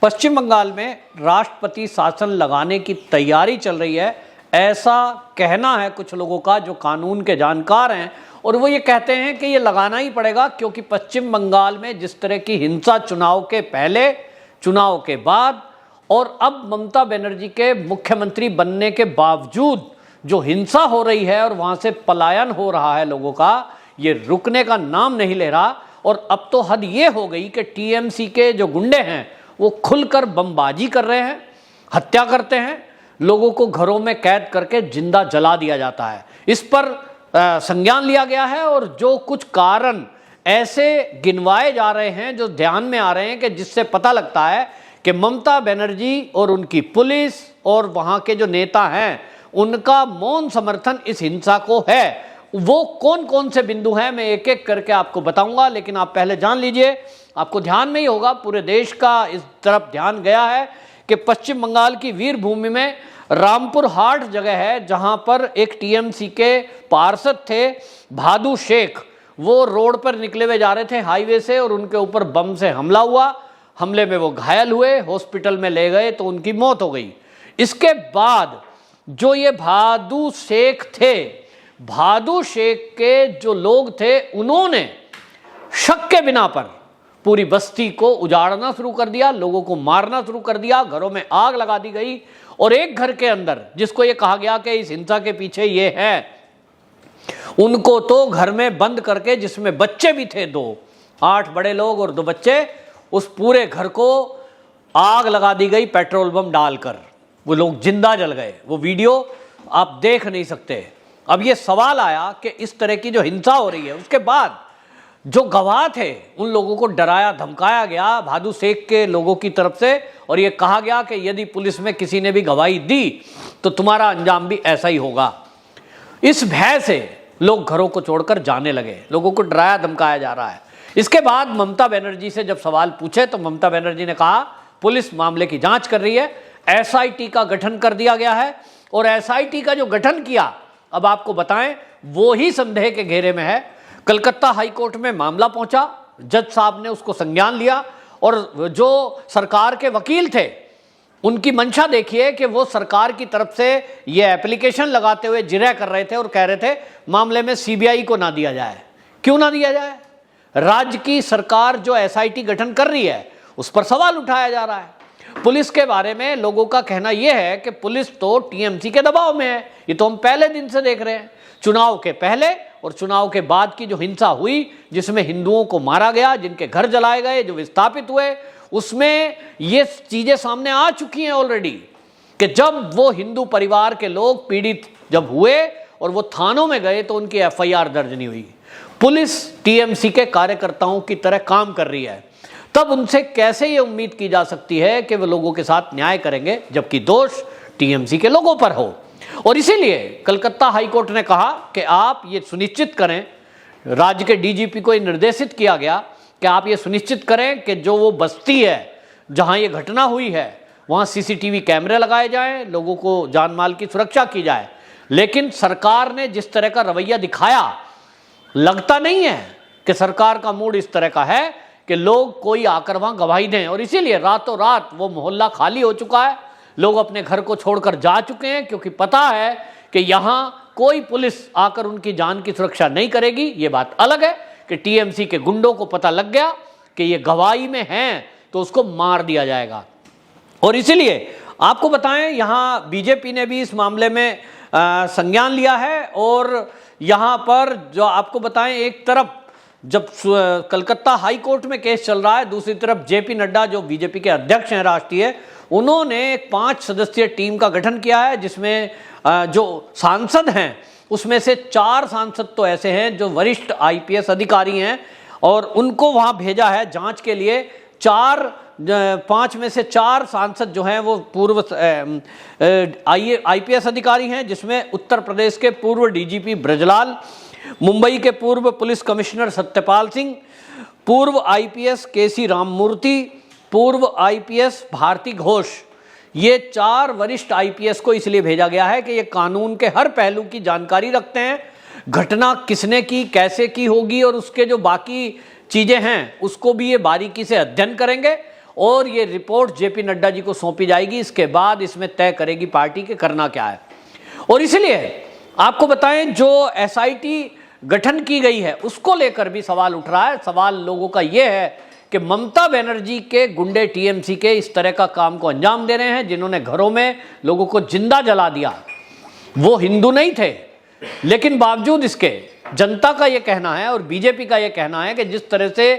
पश्चिम बंगाल में राष्ट्रपति शासन लगाने की तैयारी चल रही है, ऐसा कहना है कुछ लोगों का जो कानून के जानकार हैं। और वो ये कहते हैं कि ये लगाना ही पड़ेगा क्योंकि पश्चिम बंगाल में जिस तरह की हिंसा चुनाव के पहले, चुनाव के बाद और अब ममता बनर्जी के मुख्यमंत्री बनने के बावजूद जो हिंसा हो रही है और वहाँ से पलायन हो रहा है लोगों का, ये रुकने का नाम नहीं ले रहा। और अब तो हद ये हो गई कि टीएमसी के जो गुंडे हैं वो खुलकर बमबाजी कर रहे हैं, हत्या करते हैं, लोगों को घरों में कैद करके जिंदा जला दिया जाता है। इस पर संज्ञान लिया गया है और जो कुछ कारण ऐसे गिनवाए जा रहे हैं जो ध्यान में आ रहे हैं कि जिससे पता लगता है कि ममता बनर्जी और उनकी पुलिस और वहाँ के जो नेता हैं उनका मौन समर्थन इस हिंसा को है। वो कौन कौन से बिंदु हैं मैं एक एक करके आपको बताऊंगा, लेकिन आप पहले जान लीजिए, आपको ध्यान में ही होगा, पूरे देश का इस तरफ ध्यान गया है कि पश्चिम बंगाल की वीर भूमि में रामपुर हाट जगह है जहां पर एक टीएमसी के पार्षद थे भादु शेख, वो रोड पर निकले हुए जा रहे थे हाईवे से और उनके ऊपर बम से हमला हुआ। हमले में वो घायल हुए, हॉस्पिटल में ले गए तो उनकी मौत हो गई। इसके बाद जो ये भादु शेख थे, भादु शेख के जो लोग थे उन्होंने शक के बिना पर पूरी बस्ती को उजाड़ना शुरू कर दिया, लोगों को मारना शुरू कर दिया, घरों में आग लगा दी गई। और एक घर के अंदर जिसको ये कहा गया कि इस हिंसा के पीछे ये है, उनको तो घर में बंद करके, जिसमें बच्चे भी थे 2, 8 बड़े लोग और 2 बच्चे, उस पूरे घर को आग लगा दी गई पेट्रोल बम डालकर। वो लोग जिंदा जल गए। वो वीडियो आप देख नहीं सकते। अब ये सवाल आया कि इस तरह की जो हिंसा हो रही है उसके बाद जो गवाह थे उन लोगों को डराया धमकाया गया भादु शेख के लोगों की तरफ से, और ये कहा गया कि यदि पुलिस में किसी ने भी गवाही दी तो तुम्हारा अंजाम भी ऐसा ही होगा। इस भय से लोग घरों को छोड़कर जाने लगे, लोगों को डराया धमकाया जा रहा है। इसके बाद ममता बनर्जी से जब सवाल पूछे तो ममता बनर्जी ने कहा पुलिस मामले की जांच कर रही है, एसआईटी का गठन कर दिया गया है। और एसआईटी का जो गठन किया, अब आपको बताएं, वो ही संदेह के घेरे में है। कलकत्ता हाईकोर्ट में मामला पहुंचा, जज साहब ने उसको संज्ञान लिया और जो सरकार के वकील थे उनकी मंशा देखिए कि वो सरकार की तरफ से ये एप्लीकेशन लगाते हुए जिरह कर रहे थे और कह रहे थे मामले में सीबीआई को ना दिया जाए। क्यों ना दिया जाए? राज्य की सरकार जो एसआईटी गठन कर रही है उस पर सवाल उठाया जा रहा है। पुलिस के बारे में लोगों का कहना यह है कि पुलिस तो टीएमसी के दबाव में है। ये तो हम पहले दिन से देख रहे हैं, चुनाव के पहले और चुनाव के बाद की जो हिंसा हुई जिसमें हिंदुओं को मारा गया, जिनके घर जलाए गए, जो विस्थापित हुए, उसमें ये चीजें सामने आ चुकी हैं ऑलरेडी कि जब वो हिंदू परिवार के लोग पीड़ित जब हुए और वो थानों में गए तो उनकी एफआईआर दर्ज नहीं हुई। पुलिस टीएमसी के कार्यकर्ताओं की तरह काम कर रही है, तब उनसे कैसे ये उम्मीद की जा सकती है कि वो लोगों के साथ न्याय करेंगे जबकि दोष टीएमसी के लोगों पर हो। और इसीलिए कलकत्ता हाईकोर्ट ने कहा कि आप ये सुनिश्चित करें, राज्य के डीजीपी को ये निर्देशित किया गया कि आप ये सुनिश्चित करें कि जो वो बस्ती है जहां ये घटना हुई है वहां सीसीटीवी कैमरे लगाए जाएं, लोगों को जान माल की सुरक्षा की जाए। लेकिन सरकार ने जिस तरह का रवैया दिखाया, लगता नहीं है कि सरकार का मूड इस तरह का है कि लोग कोई आकर वहां गवाही दें। और इसीलिए रातों रात वो मोहल्ला खाली हो चुका है, लोग अपने घर को छोड़कर जा चुके हैं क्योंकि पता है कि यहां कोई पुलिस आकर उनकी जान की सुरक्षा नहीं करेगी। ये बात अलग है कि टीएमसी के गुंडों को पता लग गया कि ये गवाही में हैं तो उसको मार दिया जाएगा। और इसीलिए आपको बताएं, यहां बीजेपी ने भी इस मामले में संज्ञान लिया है। और यहां पर जो आपको बताएं, एक तरफ जब कलकत्ता हाई कोर्ट में केस चल रहा है, दूसरी तरफ जेपी नड्डा जो बीजेपी के अध्यक्ष हैं राष्ट्रीय, उन्होंने एक 5 सदस्यीय टीम का गठन किया है जिसमें जो सांसद हैं उसमें से 4 सांसद तो ऐसे हैं जो वरिष्ठ आईपीएस अधिकारी हैं और उनको वहां भेजा है जांच के लिए। 5 में से 4 सांसद जो हैं वो पूर्व आईपीएस अधिकारी हैं, जिसमें उत्तर प्रदेश के पूर्व डीजीपी ब्रजलाल, मुंबई के पूर्व पुलिस कमिश्नर सत्यपाल सिंह, पूर्व आईपीएस केसी राममूर्ति, पूर्व आईपीएस भारती घोष। ये 4 वरिष्ठ आईपीएस को इसलिए भेजा गया है कि ये कानून के हर पहलू की जानकारी रखते हैं, घटना किसने की, कैसे की होगी और उसके जो बाकी चीजें हैं उसको भी ये बारीकी से अध्ययन करेंगे और ये रिपोर्ट जेपी नड्डा जी को सौंपी जाएगी। इसके बाद इसमें तय करेगी पार्टी के करना क्या है। और इसलिए आपको बताएं, जो एसआईटी गठन की गई है उसको लेकर भी सवाल उठ रहा है। सवाल लोगों का यह है कि ममता बनर्जी के गुंडे टीएमसी के इस तरह का काम को अंजाम दे रहे हैं, जिन्होंने घरों में लोगों को जिंदा जला दिया। वो हिंदू नहीं थे, लेकिन बावजूद इसके जनता का यह कहना है और बीजेपी का यह कहना है कि जिस तरह से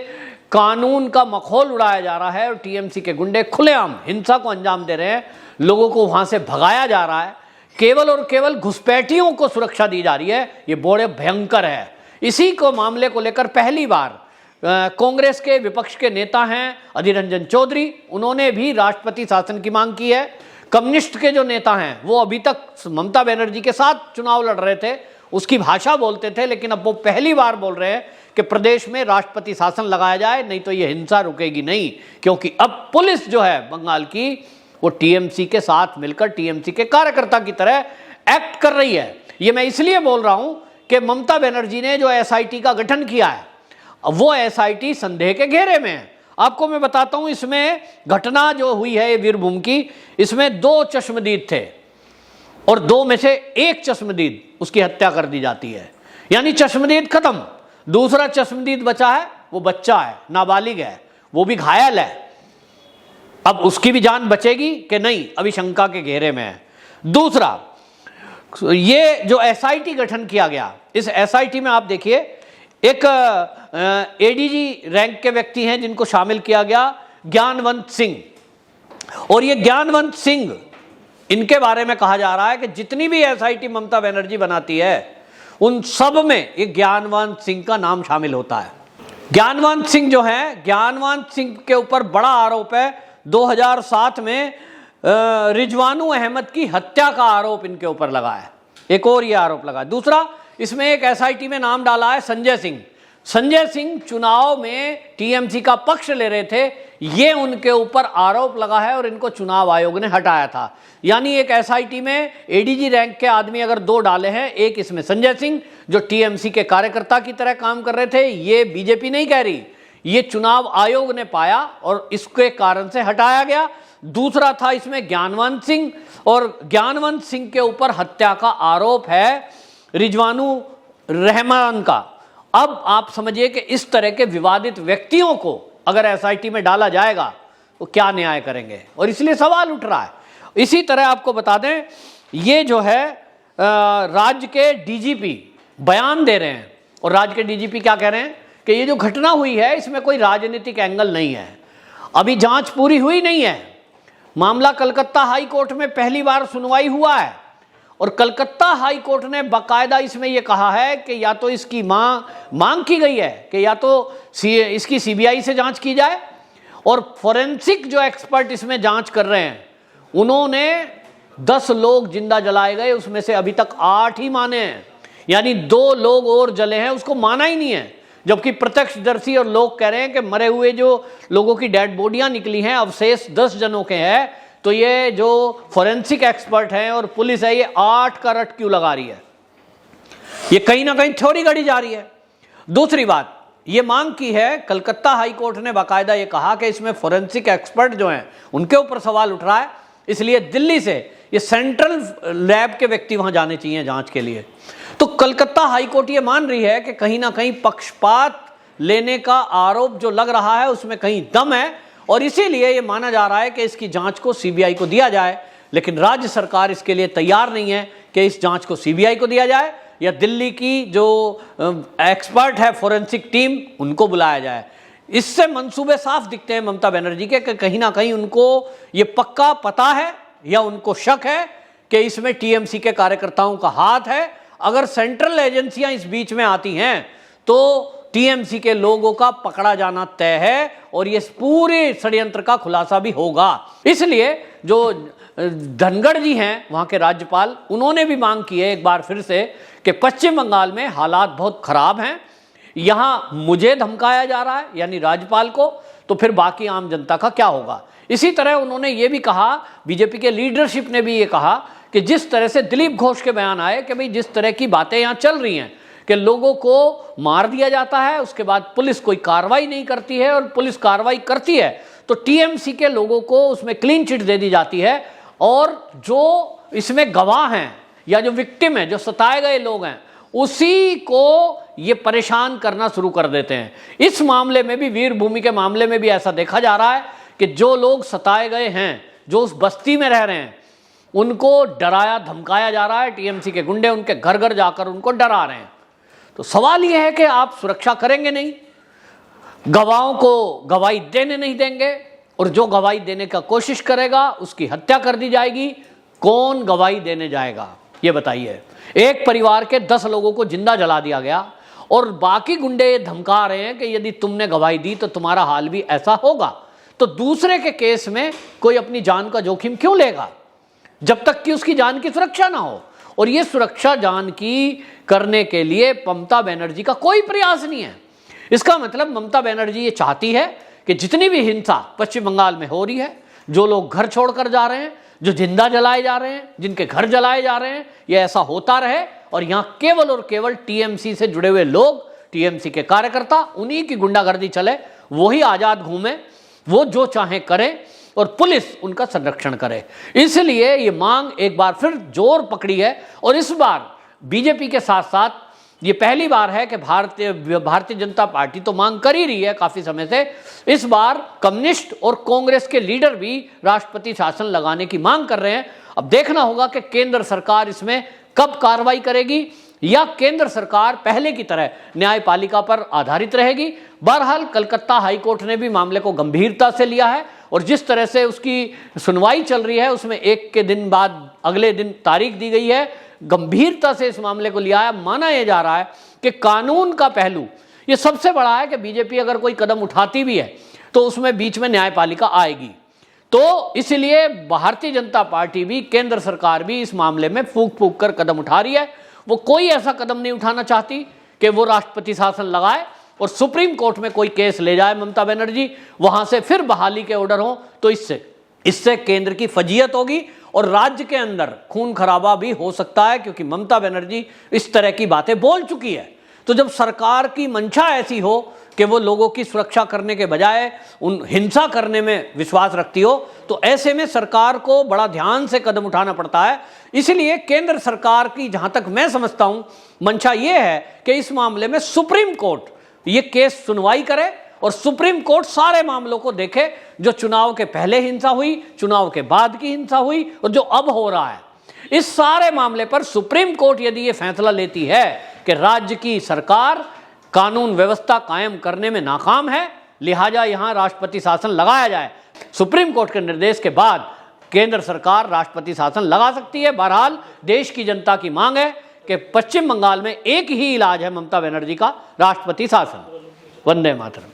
कानून का मखौल उड़ाया जा रहा है और टीएमसी के गुंडे खुलेआम हिंसा को अंजाम दे रहे हैं, लोगों को वहां से भगाया जा रहा है, केवल और केवल घुसपैठियों को सुरक्षा दी जा रही है, ये बड़े भयंकर है। इसी को मामले को लेकर पहली बार कांग्रेस के विपक्ष के नेता हैं अधीर रंजन चौधरी, उन्होंने भी राष्ट्रपति शासन की मांग की है। कम्युनिस्ट के जो नेता हैं वो अभी तक ममता बनर्जी के साथ चुनाव लड़ रहे थे, उसकी भाषा बोलते थे, लेकिन अब वो पहली बार बोल रहे हैं कि प्रदेश में राष्ट्रपति शासन लगाया जाए, नहीं तो ये हिंसा रुकेगी नहीं। क्योंकि अब पुलिस जो है बंगाल की वो टीएमसी के साथ मिलकर टीएमसी के कार्यकर्ता की तरह एक्ट कर रही है। ये मैं इसलिए बोल रहा हूं कि ममता बनर्जी ने जो एसआईटी का गठन किया है, वो एसआईटी संदेह के घेरे में है। आपको मैं बताता हूं, इसमें घटना जो हुई है वीरभूम की, इसमें 2 चश्मदीद थे और 2 में से एक चश्मदीद उसकी हत्या कर दी जाती है, यानी चश्मदीद खत्म। दूसरा चश्मदीद बचा है, वो बच्चा है, नाबालिग है, वो भी घायल है। अब उसकी भी जान बचेगी कि नहीं, अभी शंका के घेरे में है। दूसरा, ये जो एसआईटी गठन किया गया, इस एसआईटी में आप देखिए एक एडीजी रैंक के व्यक्ति हैं जिनको शामिल किया गया, ज्ञानवंत सिंह। और ये ज्ञानवंत सिंह, इनके बारे में कहा जा रहा है कि जितनी भी एसआईटी ममता बनर्जी बनाती है उन सब में एक ज्ञानवंत सिंह का नाम शामिल होता है। ज्ञानवंत सिंह जो है, ज्ञानवंत सिंह के ऊपर बड़ा आरोप है। 2007 में रिजवानू अहमद की हत्या का आरोप इनके ऊपर लगा है, एक और ये आरोप लगा। दूसरा, इसमें एक एसआईटी में नाम डाला है संजय सिंह। संजय सिंह चुनाव में टीएमसी का पक्ष ले रहे थे, ये उनके ऊपर आरोप लगा है और इनको चुनाव आयोग ने हटाया था। यानी एक एसआईटी में एडीजी रैंक के आदमी अगर 2 डाले हैं, एक इसमें संजय सिंह जो टीएमसी के कार्यकर्ता की तरह काम कर रहे थे, ये बीजेपी नहीं कह रही, ये चुनाव आयोग ने पाया और इसके कारण से हटाया गया। दूसरा था इसमें ज्ञानवंत सिंह, और ज्ञानवंत सिंह के ऊपर हत्या का आरोप है रिजवानू रहमान का। अब आप समझिए कि इस तरह के विवादित व्यक्तियों को अगर एसआईटी में डाला जाएगा तो क्या न्याय करेंगे, और इसलिए सवाल उठ रहा है। इसी तरह आपको बता दें, ये जो है राज्य के डीजीपी बयान दे रहे हैं, और राज्य के डीजीपी क्या कह रहे हैं कि ये जो घटना हुई है इसमें कोई राजनीतिक एंगल नहीं है, अभी जांच पूरी हुई नहीं है। मामला कलकत्ता हाई कोर्ट में पहली बार सुनवाई हुआ है, और कलकत्ता हाई कोर्ट ने बाकायदा इसमें यह कहा है कि या तो इसकी मांग की गई है कि या तो इसकी सीबीआई से जांच की जाए, और फोरेंसिक जो एक्सपर्ट इसमें जांच कर रहे हैं उन्होंने 10 लोग जिंदा जलाए गए, उसमें से अभी तक 8 ही माने हैं, यानी 2 लोग और जले हैं, उसको माना ही नहीं है। जबकि प्रत्यक्षदर्शी और लोग कह रहे हैं कि मरे हुए जो लोगों की डेड बॉडियां निकली हैं, अवशेष 10 जनों के हैं, तो ये जो फोरेंसिक एक्सपर्ट हैं और पुलिस है, ये 8 का रट क्यों लगा रही है? ये कहीं ना कहीं थ्योरी गढ़ी जा रही है। दूसरी बात, ये मांग की है, कलकत्ता हाई कोर्ट ने बाकायदा ये कहा कि इसमें फोरेंसिक एक्सपर्ट जो हैं उनके ऊपर सवाल उठ रहा है, इसलिए दिल्ली से ये सेंट्रल लैब के व्यक्ति वहां जाने चाहिए जांच के लिए। तो कलकत्ता हाई कोर्ट ये मान रही है कि कहीं ना कहीं पक्षपात लेने का आरोप जो लग रहा है उसमें कहीं दम है, और इसीलिए ये माना जा रहा है कि इसकी जांच को सीबीआई को दिया जाए। लेकिन राज्य सरकार इसके लिए तैयार नहीं है कि इस जांच को सीबीआई को दिया जाए या दिल्ली की जो एक्सपर्ट है फोरेंसिक टीम उनको बुलाया जाए। इससे मंसूबे साफ दिखते हैं ममता बनर्जी के कि कहीं ना कहीं उनको ये पक्का पता है या उनको शक है कि इसमें टीएमसी के कार्यकर्ताओं का हाथ है। अगर सेंट्रल एजेंसियां इस बीच में आती हैं तो टीएमसी के लोगों का पकड़ा जाना तय है और ये पूरे षड्यंत्र का खुलासा भी होगा। इसलिए जो धनखड़ जी हैं वहां के राज्यपाल, उन्होंने भी मांग की है एक बार फिर से कि पश्चिम बंगाल में हालात बहुत खराब हैं, यहां मुझे धमकाया जा रहा है यानी राज्यपाल को, तो फिर बाकी आम जनता का क्या होगा। इसी तरह उन्होंने ये भी कहा, बीजेपी के लीडरशिप ने भी ये कहा कि जिस तरह से दिलीप घोष के बयान आए कि भाई जिस तरह की बातें यहां चल रही हैं कि लोगों को मार दिया जाता है, उसके बाद पुलिस कोई कार्रवाई नहीं करती है और पुलिस कार्रवाई करती है तो टीएमसी के लोगों को उसमें क्लीन चिट दे दी जाती है, और जो इसमें गवाह हैं या जो विक्टिम है, जो सताए गए लोग हैं, उसी को ये परेशान करना शुरू कर देते हैं। इस मामले में भी, वीरभूमि के मामले में भी ऐसा देखा जा रहा है कि जो लोग सताए गए हैं, जो उस बस्ती में रह रहे हैं, उनको डराया धमकाया जा रहा है। टीएमसी के गुंडे उनके घर घर जाकर उनको डरा रहे हैं। तो सवाल यह है कि आप सुरक्षा करेंगे नहीं, गवाहों को गवाही देने नहीं देंगे, और जो गवाही देने का कोशिश करेगा उसकी हत्या कर दी जाएगी। कौन गवाही देने जाएगा ये बताइए। एक परिवार के 10 लोगों को जिंदा जला दिया गया, और बाकी गुंडे ये धमका रहे हैं कि यदि तुमने गवाही दी तो तुम्हारा हाल भी ऐसा होगा। तो दूसरे के केस में कोई अपनी जान का जोखिम क्यों लेगा जब तक कि उसकी जान की सुरक्षा ना हो। और ये सुरक्षा जान की करने के लिए ममता बनर्जी का कोई प्रयास नहीं है। इसका मतलब ममता बनर्जी ये चाहती है कि जितनी भी हिंसा पश्चिम बंगाल में हो रही है, जो लोग घर छोड़कर जा रहे हैं, जो जिंदा जलाए जा रहे हैं, जिनके घर जलाए जा रहे हैं, ये ऐसा होता रहे, और यहां केवल और केवल टीएमसी से जुड़े हुए लोग, टीएमसी के कार्यकर्ता, उन्हीं की गुंडागर्दी चले, वही आजाद घूमे, वो जो चाहे करें, और पुलिस उनका संरक्षण करे। इसलिए ये मांग एक बार फिर जोर पकड़ी है, और इस बार बीजेपी के साथ साथ ये पहली बार है कि भारतीय जनता पार्टी तो मांग कर ही रही है काफी समय से, इस बार कम्युनिस्ट और कांग्रेस के लीडर भी राष्ट्रपति शासन लगाने की मांग कर रहे हैं। अब देखना होगा कि केंद्र सरकार इसमें कब कार्रवाई करेगी, या केंद्र सरकार पहले की तरह न्यायपालिका पर आधारित रहेगी। बहरहाल कलकत्ता हाईकोर्ट ने भी मामले को गंभीरता से लिया है, और जिस तरह से उसकी सुनवाई चल रही है उसमें एक के दिन बाद अगले दिन तारीख दी गई है, गंभीरता से इस मामले को लिया है। माना यह जा रहा है कि कानून का पहलू ये सबसे बड़ा है कि बीजेपी अगर कोई कदम उठाती भी है तो उसमें बीच में न्यायपालिका आएगी। तो इसलिए भारतीय जनता पार्टी भी, केंद्र सरकार भी इस मामले में फूंक फूंक कर कदम उठा रही है। वो कोई ऐसा कदम नहीं उठाना चाहती कि वो राष्ट्रपति शासन लगाए और सुप्रीम कोर्ट में कोई केस ले जाए ममता बनर्जी, वहां से फिर बहाली के ऑर्डर हो। तो इससे केंद्र की फजीयत होगी, और राज्य के अंदर खून खराबा भी हो सकता है, क्योंकि ममता बनर्जी इस तरह की बातें बोल चुकी है। तो जब सरकार की मंशा ऐसी हो कि वो लोगों की सुरक्षा करने के बजाय उन हिंसा करने में विश्वास रखती हो, तो ऐसे में सरकार को बड़ा ध्यान से कदम उठाना पड़ता है। इसलिए केंद्र सरकार की, जहां तक मैं समझता हूं, मंशा ये है कि इस मामले में सुप्रीम कोर्ट ये केस सुनवाई करे, और सुप्रीम कोर्ट सारे मामलों को देखे, जो चुनाव के पहले हिंसा हुई, चुनाव के बाद की हिंसा हुई, और जो अब हो रहा है। इस सारे मामले पर सुप्रीम कोर्ट यदि ये फैसला लेती है कि राज्य की सरकार कानून व्यवस्था कायम करने में नाकाम है, लिहाजा यहां राष्ट्रपति शासन लगाया जाए, सुप्रीम कोर्ट के निर्देश के बाद केंद्र सरकार राष्ट्रपति शासन लगा सकती है। बहरहाल देश की जनता की मांग है कि पश्चिम बंगाल में एक ही इलाज है ममता बनर्जी का, राष्ट्रपति शासन। वंदे मातरम।